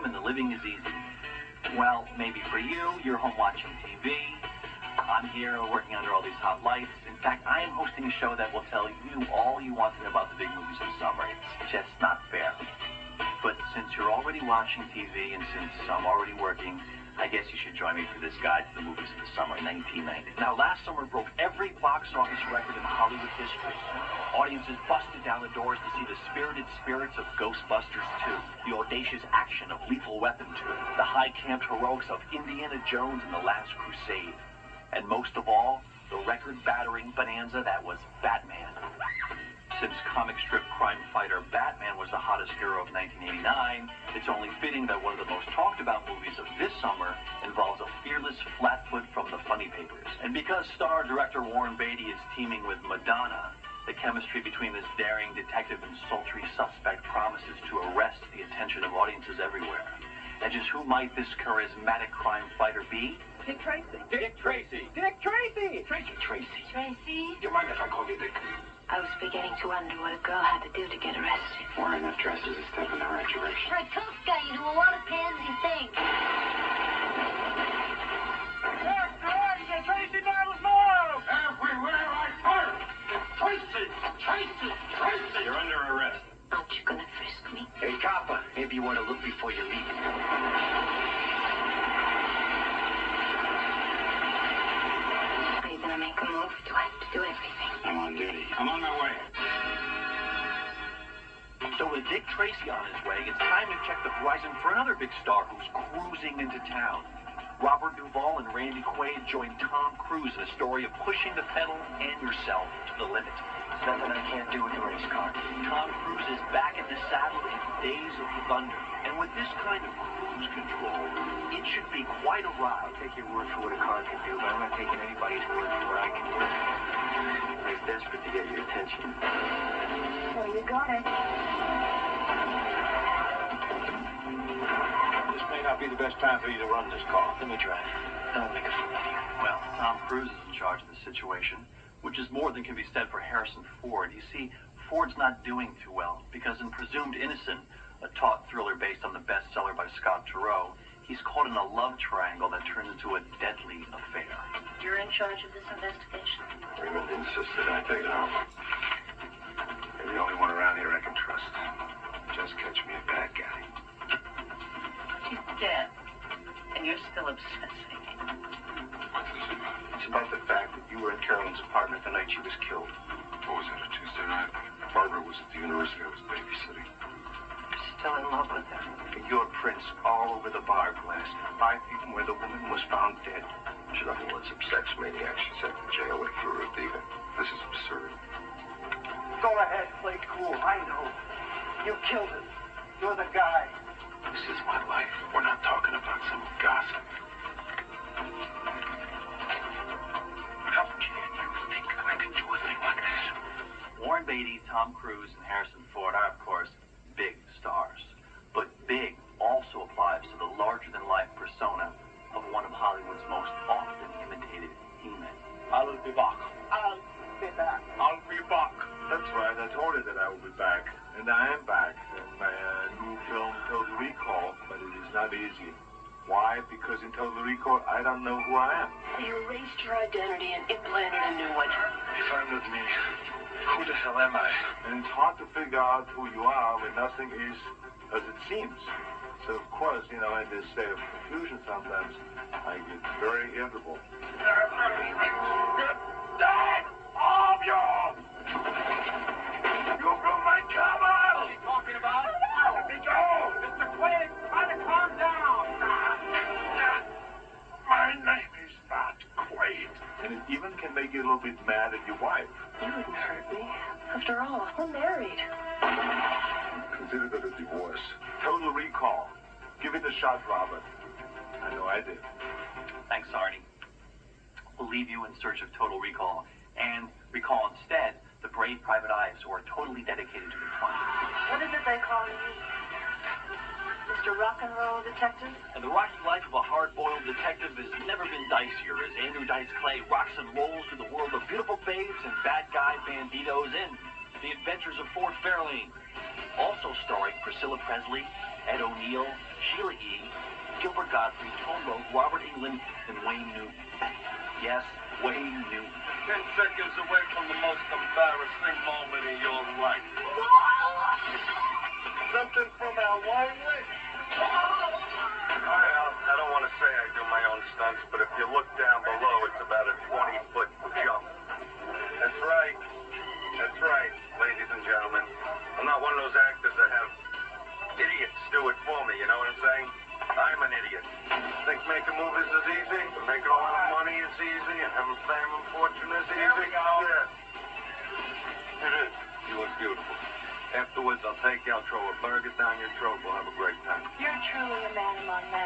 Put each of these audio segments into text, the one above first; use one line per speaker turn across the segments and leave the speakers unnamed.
and the living is easy. Well, maybe for you, you're home watching TV. I'm here working under all these hot lights. In fact, I am hosting a show that will tell you all you want to know about the big movies of the summer. It's just not fair. But since you're already watching TV and since I'm already working, I guess you should join me for this guide to the movies of the summer 1990. Now, last summer broke every box office record in Hollywood history. Audiences busted down the doors to see the spirited spirits of Ghostbusters 2, the audacious action of Lethal Weapon 2, the high-camped heroics of Indiana Jones and the Last Crusade, and most of all, the record-battering bonanza that was Batman. Since comic strip crime fighter Batman was the hottest hero of 1989, it's only fitting that one of the most talked about movies of this summer involves a fearless flatfoot from the funny papers. And because star director Warren Beatty is teaming with Madonna, the chemistry between this daring detective and sultry suspect promises to arrest the attention of audiences everywhere. And just who might this charismatic crime fighter be?
Dick Tracy.
Dick Tracy.
Dick Tracy.
Tracy. Tracy.
Tracy?
Do you mind if I call you Dick?
I was beginning to wonder what a girl had to do to get arrested.
Wearing that dress is a step in the right direction.
For a tough guy, you do a lot of pansy things.
Tracy Douglas Moore!
Everywhere I turn! Tracy! Tracy! Tracy! You're under arrest.
Aren't you gonna frisk me?
Hey, copper, maybe you want to look before you leave.
Are you gonna make a move? Do I have to do everything?
I'm on duty. I'm on my way.
So with Dick Tracy on his way, it's time to check the horizon for another big star who's cruising into town. Robert Duvall and Randy Quaid join Tom Cruise in a story of pushing the pedal and yourself to the limit.
There's nothing I can't do with a race car.
Tom Cruise is back in the saddle in Days of Thunder. And with this kind of cruise control, it should be quite a ride.
I'll take your word for what a car can do, but I'm not taking anybody's word for what I can do. I was desperate to get your attention.
So you got it.
This may not be the best time for you to run this car. Let me drive. I'll make a fool of you.
Well, Tom Cruise is in charge of the situation, which is more than can be said for Harrison Ford. You see, Ford's not doing too well because in Presumed Innocent, a taut thriller based on the bestseller by Scott Turow, he's caught in a love triangle that turns into a deadly affair.
You're in charge of this investigation.
Raymond insisted I take it off. You're the only one around here I can trust. Just catch me a bad guy.
He's dead. And you're still obsessing.
What's this about? It's about the fact that you were in Carolyn's apartment the night she was killed. What was that, a Tuesday night? Barbara was at the university. I was babysitting.
You're still in love with her.
And your prints all over the bar glass. 5 feet from where the woman was found dead. She doesn't want some sex maniac. She's sent to jail with for a thief. This is absurd.
Go ahead, play cool. I know. You killed him. You're the guy.
This is my life. We're not talking about some gossip. How can you think that I could do a thing like this?
Warren Beatty, Tom Cruise, and Harrison Ford are, of course, big stars. But big also applies to the larger-than-life persona of one of Hollywood's most often imitated He-Men.
I'll be back. I'll be back.
I'll be back. That's right. I told her that I will be back. And I am back in my new film, Total Recall. But it is not easy. Why? Because in Total Recall, I don't know who I am.
You erased your identity and implanted a new one.
If I'm not me, who the hell am I? And it's hard to figure out who you are when nothing is as it seems. So, of course, in this state of confusion sometimes, I get very irritable. Dead of you! You blew my cover!
What are you talking about?
Let me go!
Mr. Quaid, try to calm down.
My name is not Quaid. And it even can make you a little bit mad at your wife.
You wouldn't hurt me. After all, we're married.
Consider that a divorce. Total Recall. Give it a shot, Robert. I know I did.
Thanks, Arnie. We'll leave you in search of Total Recall and recall instead the brave private eyes who are totally dedicated to the crime.
What is it they call you? Mr. Rock and Roll Detective?
And the rocky life of a hard-boiled detective has never been dicier as Andrew Dice Clay rocks and rolls through the world of beautiful babes and bad guy banditos in The Adventures of Ford Fairlane. Also starring Priscilla Presley, Ed O'Neill, Sheila E., Gilbert Gottfried, Tone Loc, Robert Englund, and Wayne Newton. Yes, Wayne Newton.
10 seconds away from the most embarrassing moment in your life. Something from our wine list? Well, I don't want to say I do my own stunts, but if you look down below, it's about a 20-foot jump. That's right. That's right, ladies and gentlemen. I'm not one of those actors that have idiots do it for me, you know what I'm saying? I'm an idiot. Think making movies is easy? Making a lot of money is easy? And having fame and fortune is easy?
Here we go.
Yeah. It is. You look beautiful. Afterwards, I'll take you out, throw a burger down your throat. We'll have a great time.
You're truly a man among men.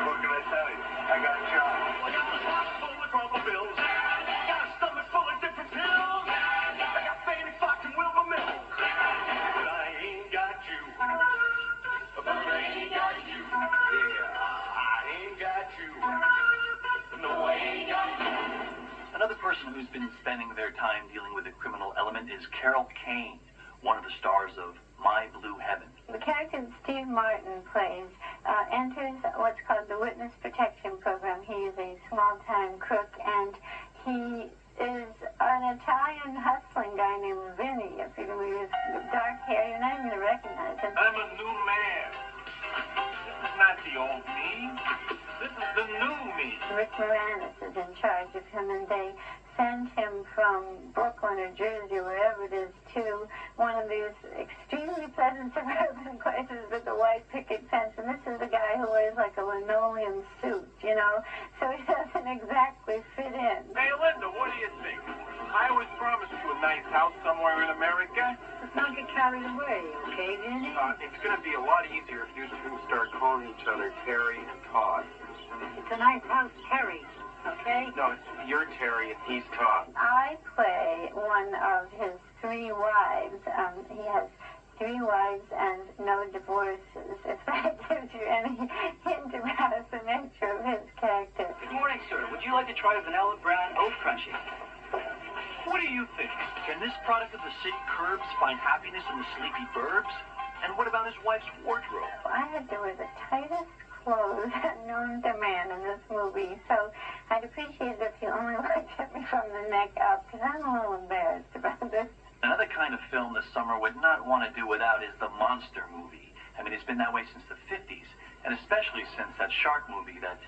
What can I tell you? I got a job.
I got a house full of rubber bills. Got a stomach full of different pills. I got Fanny Fox and Wilbur Mills. But I ain't got you. But I ain't got you. Yeah, I ain't got you. No, I ain't got you.
Another person who's been spending their time dealing with the criminal element is Carol Kane, one of the stars of My Blue Heaven.
The character that Steve Martin plays enters what's called the Witness Protection Program. He is a small-time crook, and he is an Italian hustling guy named Vinny. If you with dark hair, you're not even going to recognize him.
I'm a new man. This is not the old me. This is the new me.
Rick Moranis is in charge of him, and they send him from Brooklyn or Jersey, wherever it is, to one of these extremely pleasant suburban places with a white picket fence. And this is the guy who wears like a linoleum suit, you know, so he doesn't exactly fit in.
Hey, Linda, what do you think? I always promised you a nice house somewhere in America.
Let's not get carried away, okay, Vinny?
It's going to be a lot easier if you two start calling each other Terry and Todd.
It's a nice house, Terry, okay?
No, you're Terry and he's Todd.
I play one of his 3 wives. He has 3 wives and no divorces. If that gives you any hint about the nature of his character.
Good morning, sir. Would you like to try a vanilla brown oat crunchie?
What do you think?
Can this product of the city curbs find happiness in the sleepy burbs? And what about his wife's wardrobe?
I had to wear the tightest clothes known to man in this movie, so I'd appreciate it if you only looked at me from the neck up, because I'm a little embarrassed about this.
Another kind of film the summer would not want to do without is the monster movie. I mean, it's been that way since the 50s, and especially since that shark movie that,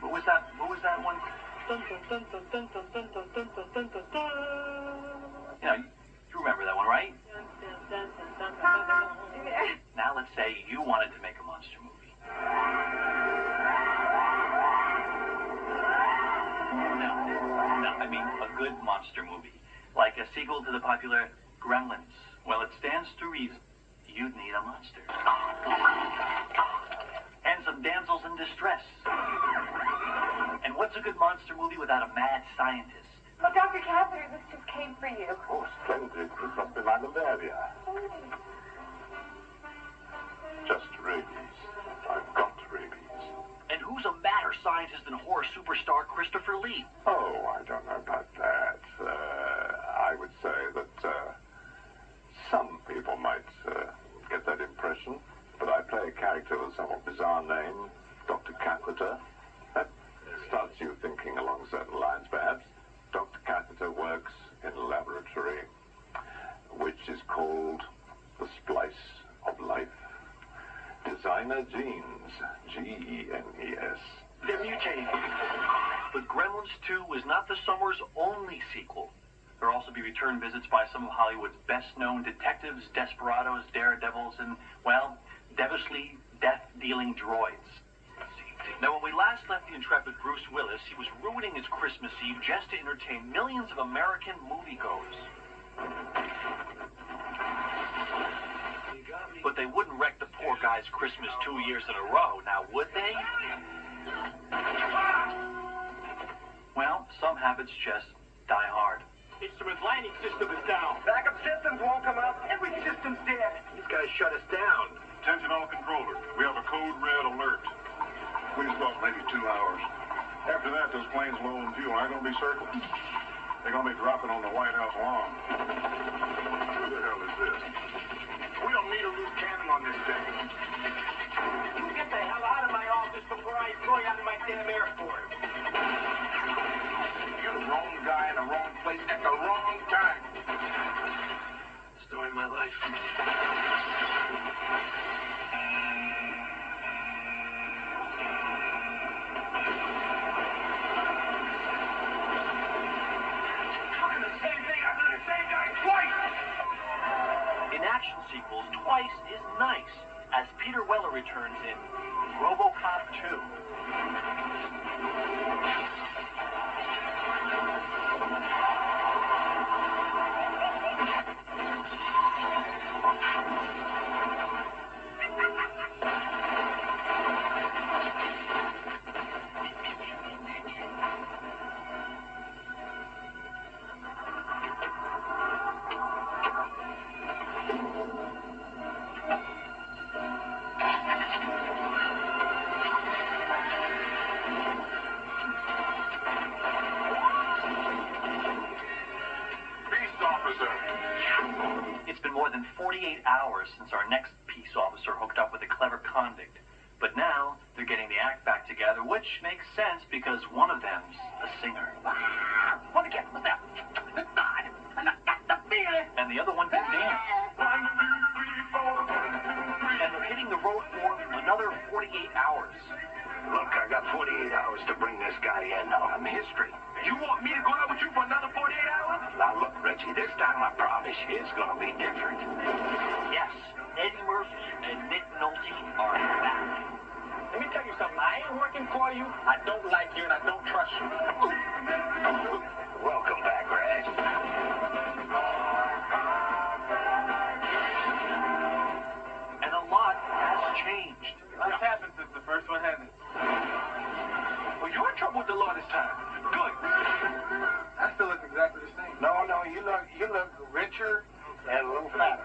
what was that one? You know, you remember that one, right? Now let's say you wanted to make a monster movie. No, I mean a good monster movie. Like a sequel to the popular Gremlins. Well, it stands to reason you'd need a monster. And some damsels in distress. And what's a good monster movie without a mad scientist?
Oh, Dr. Catherine, this just came for you.
Oh, splendid. This must be my malaria. Just rabies. I've got rabies.
And who's a madder scientist than horror superstar Christopher Lee?
Oh, I don't know about that. I would say that some people might get that impression. But I play a character with a somewhat bizarre name, Dr. Catheter. That starts you thinking along certain lines, perhaps. Dr. Catheter works in a laboratory which is called the Splice of Life. Designer genes, Genes.
They're mutating. But Gremlins 2 was not the summer's only sequel. There will also be return visits by some of Hollywood's best-known detectives, desperados, daredevils, and, well, devilishly death-dealing droids. Now, when we last left the intrepid Bruce Willis, he was ruining his Christmas Eve just to entertain millions of American moviegoers. But they wouldn't wreck the poor guy's Christmas 2 years in a row, now would they? Well, some habits just die hard.
Instrument lighting system is down. Backup systems won't come up. Every system's dead.
These guys shut us down.
Attention all controllers. We have a code red alert. We just lost maybe 2 hours. After that, those planes low on fuel aren't going to be circling. They're going to be dropping on the White House lawn. Who the hell is this? We don't want me to lose cannon on this thing?
Get the hell out of my office before I throw you out of my damn airport.
You're the wrong guy in the wrong place at the wrong time. Story of my life.
Fucking the same thing. I do the same guy twice.
In action sequels, twice is nice, as Peter Weller returns in RoboCop 2. It's been more than 48 hours since our next peace officer hooked up with a clever convict. But now, they're getting the act back together, which makes sense because one of them's a singer.
What again? What's that?
And the other one can dance. And they're hitting the road for another 48 hours.
Look, I got 48 hours to bring this guy in. I'm history. You want me to go out with you for another 48 hours? Now look, Reggie, this time I promise you it's gonna be different.
Yes, Eddie Murphy and Nick Nolte are back.
Let me tell you something. I ain't working for you. I don't like you, and I don't trust you. Welcome back, Reg.
And a lot has changed.
What's happened since the first one, hasn't it? Well, you're in trouble with the law this time. Good. I still look exactly the same. No, you look richer and a little fatter.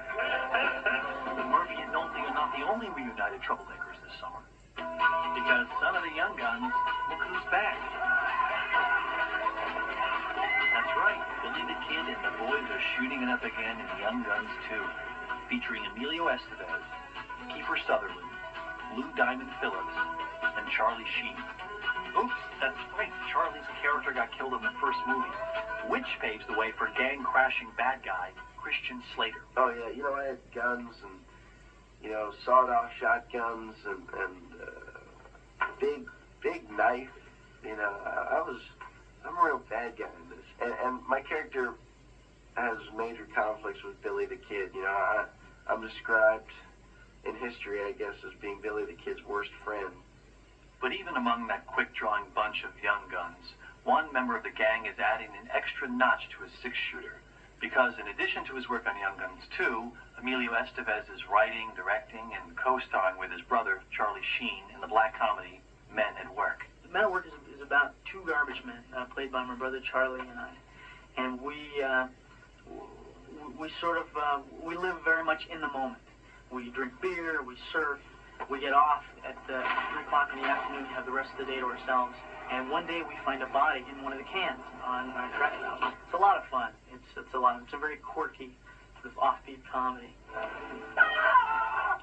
Murphy and Nolte are not the only reunited troublemakers this summer. Because some of the young guns, look who's back. That's right, Billy the Kid and the boys are shooting it up again in Young Guns 2, featuring Emilio Estevez, Kiefer Sutherland, Lou Diamond Phillips, and Charlie Sheen. Oops, that's right, Charlie's character got killed in the first movie, which paves the way for gang-crashing bad guy Christian Slater.
Oh yeah, you know, I had guns and, you know, sawed-off shotguns and big knife. You know, I'm a real bad guy in this. And my character has major conflicts with Billy the Kid. You know, I'm described in history, I guess, as being Billy the Kid's worst friend.
But even among that quick-drawing bunch of young guns, one member of the gang is adding an extra notch to his six-shooter. Because in addition to his work on Young Guns 2, Emilio Estevez is writing, directing, and co-starring with his brother, Charlie Sheen, in the black comedy Men at Work.
Men at Work is about two garbage men, played by my brother Charlie and I. And we live very much in the moment. We drink beer, we surf, we get off at 3 o'clock in the afternoon, have the rest of the day to ourselves. And one day we find a body in one of the cans on our track house. It's a lot of fun. It's a very quirky, sort of offbeat comedy.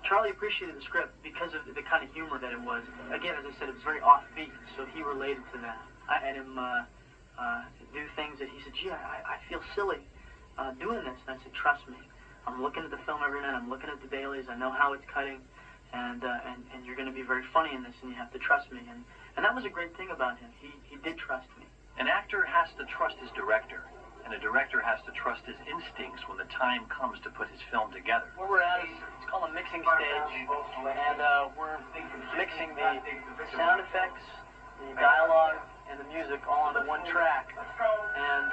Charlie appreciated the script because of the kind of humor that it was. Again, as I said, it was very offbeat, so he related to that. I had him do things that he said, gee, I feel silly doing this. And I said, trust me. I'm looking at the film every night. I'm looking at the dailies. I know how it's cutting. And you're going to be very funny in this, and you have to trust me. And that was a great thing about him. He did trust me.
An actor has to trust his director, and a director has to trust his instincts when the time comes to put his film together.
Where we're at is, it's called a mixing stage, and we're mixing the sound effects, the dialogue, and the music all onto one track, and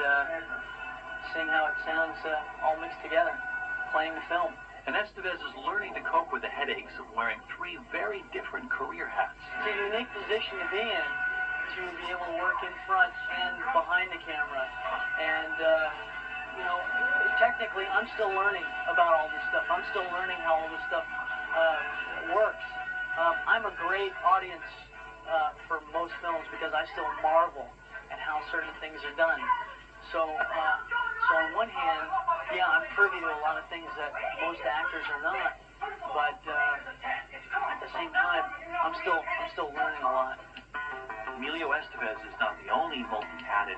seeing how it sounds all mixed together, playing the film.
And Estevez is learning to cope with the headaches of wearing 3 very different career hats.
It's a unique position to be in, to be able to work in front and behind the camera. And, you know, technically, I'm still learning about all this stuff. I'm still learning how all this stuff works. I'm a great audience for most films because I still marvel at how certain things are done. So on one hand, yeah, I'm privy to a lot of things that most actors are not. but at the same time, I'm still learning a lot.
Emilio Estevez is not the only multi-hatted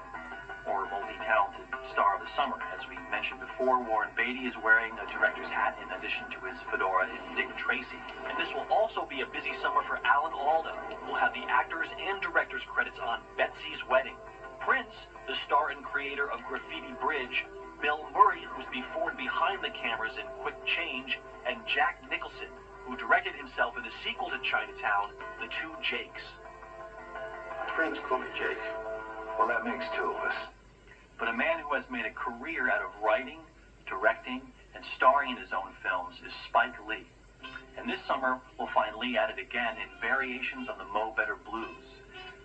or multi-talented star of the summer. As we mentioned before, Warren Beatty is wearing a director's hat in addition to his fedora in Dick Tracy. And this will also be a busy summer for Alan Alda, who will have the actors and director's credits on Betsy's Wedding. Prince, the star and creator of Graffiti Bridge, Bill Murray, who's before and behind the cameras in Quick Change, and Jack Nicholson, who directed himself in the sequel to Chinatown, The Two Jakes.
Friends call me Jake.
Well, that makes two of us.
But a man who has made a career out of writing, directing, and starring in his own films is Spike Lee. And this summer, we'll find Lee at it again in Variations on the Mo Better Blues.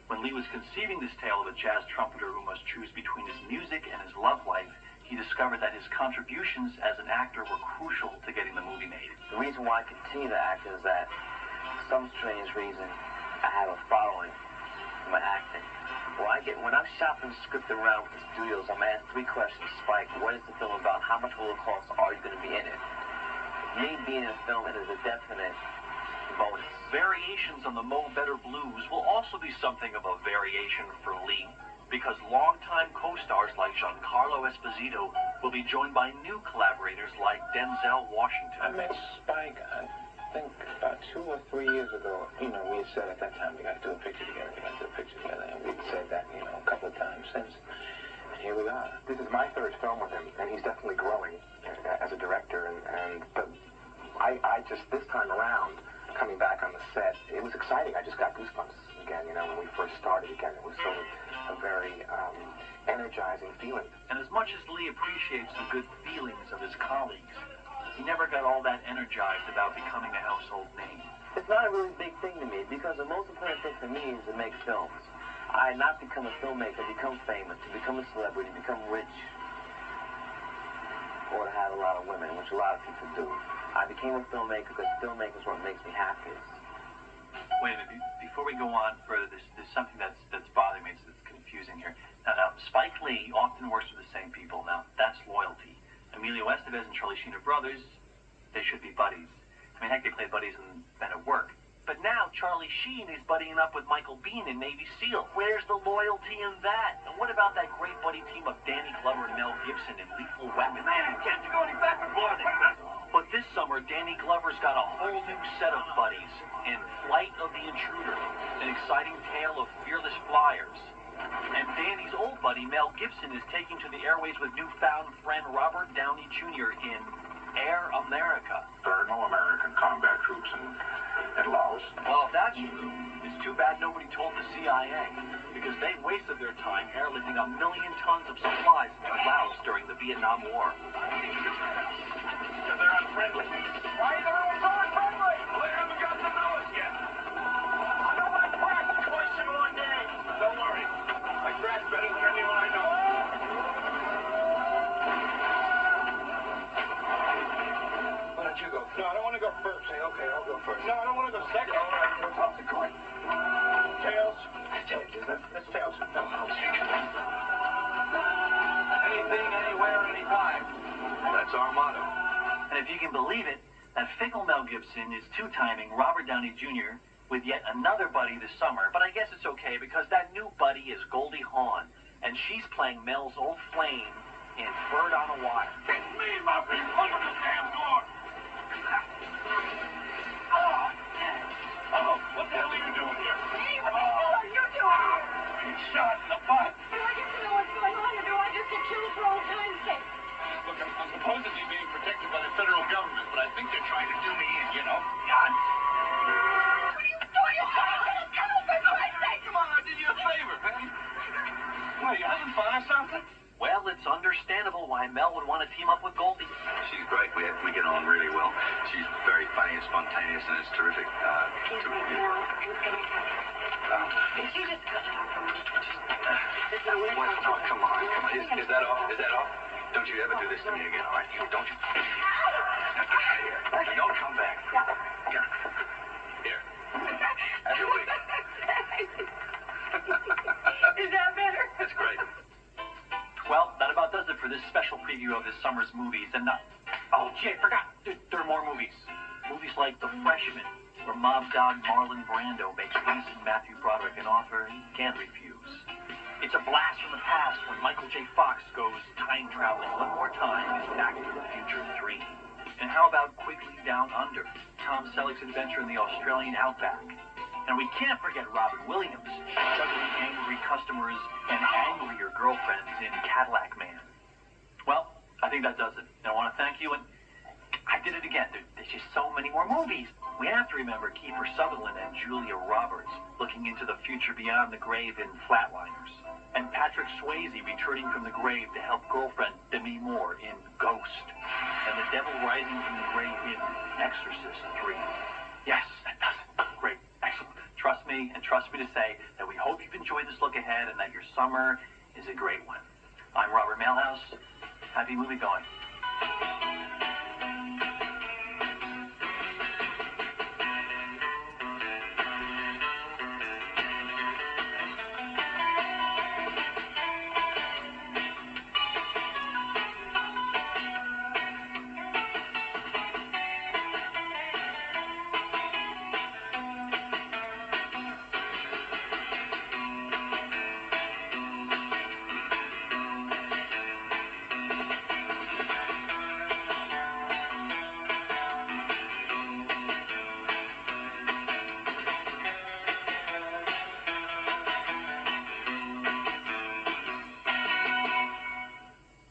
When Lee was conceiving this tale of a jazz trumpeter who must choose between his music and his love life, he discovered that his contributions as an actor were crucial to getting the movie made.
The reason why I continue to act is that, for some strange reason, I have a following for my acting. When I'm shopping the script around with the studios, I'm asked three questions. Spike, what is the film about? How much will it cost? Are you going to be in it? Me being in a film, it is a definite bonus.
Variations on the Mo Better Blues will also be something of a variation for Lee, because longtime co-stars like Giancarlo Esposito will be joined by new collaborators like Denzel Washington.
I met Spike, I think about 2 or 3 years ago. We had said at that time we got to do a picture together, and we'd said that, a couple of times since. And here we are.
This is my third film with him, and he's definitely growing as a director. But I just, this time around, coming back on the set, it was exciting. I just got goosebumps again, when we first started again. It was sort of a very energizing feeling.
And as much as Lee appreciates the good feelings of his colleagues, he never got all that energized about becoming a household name.
It's not a really big thing to me, because the most important thing for me is to make films. I not become a filmmaker, become famous, to become a celebrity, become rich, or to have a lot of women, which a lot of people do. I became a filmmaker because filmmaking is what makes me happiest.
Wait a minute, before we go on further, there's something that's bothering me, that's confusing here. Now, Spike Lee often works with the same people. Now, that's loyalty. Emilio Estevez and Charlie Sheen are brothers. They should be buddies. I mean, heck, they played buddies in Men at Work. But now Charlie Sheen is buddying up with Michael Biehn in Navy SEAL. Where's the loyalty in that? And what about that great buddy team of Danny Glover and Mel Gibson in Lethal Weapon?
Man, can't you go any faster for me?
But this summer, Danny Glover's got a whole new set of buddies in Flight of the Intruder, an exciting tale of fearless flyers. And Danny's old buddy, Mel Gibson, is taking to the airways with newfound friend Robert Downey Jr. in Air America.
There are no American combat troops in Laos.
Well, if that's true, it's too bad nobody told the CIA, because they wasted their time airlifting 1 million tons of supplies into Laos during the Vietnam War.
Because they're unfriendly. Why is everyone so unfriendly? Well, they haven't got to know us yet. I know my crack twice in one day. Don't worry. I crack better than anyone I know.
Why don't you go?
No, I don't want to go first.
Okay, I'll go first.
No, I don't want to go second. All right, we'll toss the coin. Tails.
Tails, isn't it?
It's tails.
No, I'll take it.
Anything, anywhere, anytime.
That's our motto. And if you can believe it, that fickle Mel Gibson is two-timing Robert Downey Jr. with yet another buddy this summer. But I guess it's okay, because that new buddy is Goldie Hawn, and she's playing Mel's old flame in Bird on a Wire.
It's me, Muffy. Open the damn door. Oh, what the hell are you doing here?
Hey, what the hell are you doing here?
Being shot in the butt.
Do I get to know what's going on, or do I just get killed for old time's sake?
Look, I'm supposedly being protected by the federal government, but I think they're trying to do me in, God.
What are you doing? You're going to kill me, for Christ's sake!
Come on, I did you a favor, man. What, are you having fun or something?
Well, it's understandable why Mel would want to team up with Goldie.
She's great. We get on really well. She's very funny and spontaneous, and it's terrific.
Excuse me, Mel. Who's going to come? Did you just cut it off from me?
No, come on. Is that off? Is that off? Don't you ever do this to me again, all right? Don't you? Don't come back. Here. Have your wig.
Is that better?
That's great.
Well, that about does it for this special preview of this summer's movies. And oh, gee, I forgot. There are more movies. Movies like The Freshman, where mob dog Marlon Brando makes recent Matthew Broderick an offer he can't refuse. It's a blast from the past when Michael J. Fox goes time traveling one more time in Back to the Future 3. And how about Quigley Down Under, Tom Selleck's adventure in the Australian outback? And we can't forget Robin Williams, juggling angry customers and angrier girlfriends in Cadillac Man. Well, I think that does it. And I want to thank you, and I did it again. There's just so many more movies. We have to remember Kiefer Sutherland and Julia Roberts looking into the future beyond the grave in Flatliners. And Patrick Swayze returning from the grave to help girlfriend Demi Moore in Ghost. And the devil rising from the grave in Exorcist 3. Yes, that does it. Great. Excellent. Trust me, and trust me to say that we hope you've enjoyed this look ahead and that your summer is a great one. I'm Robert Mailhouse. Happy movie going.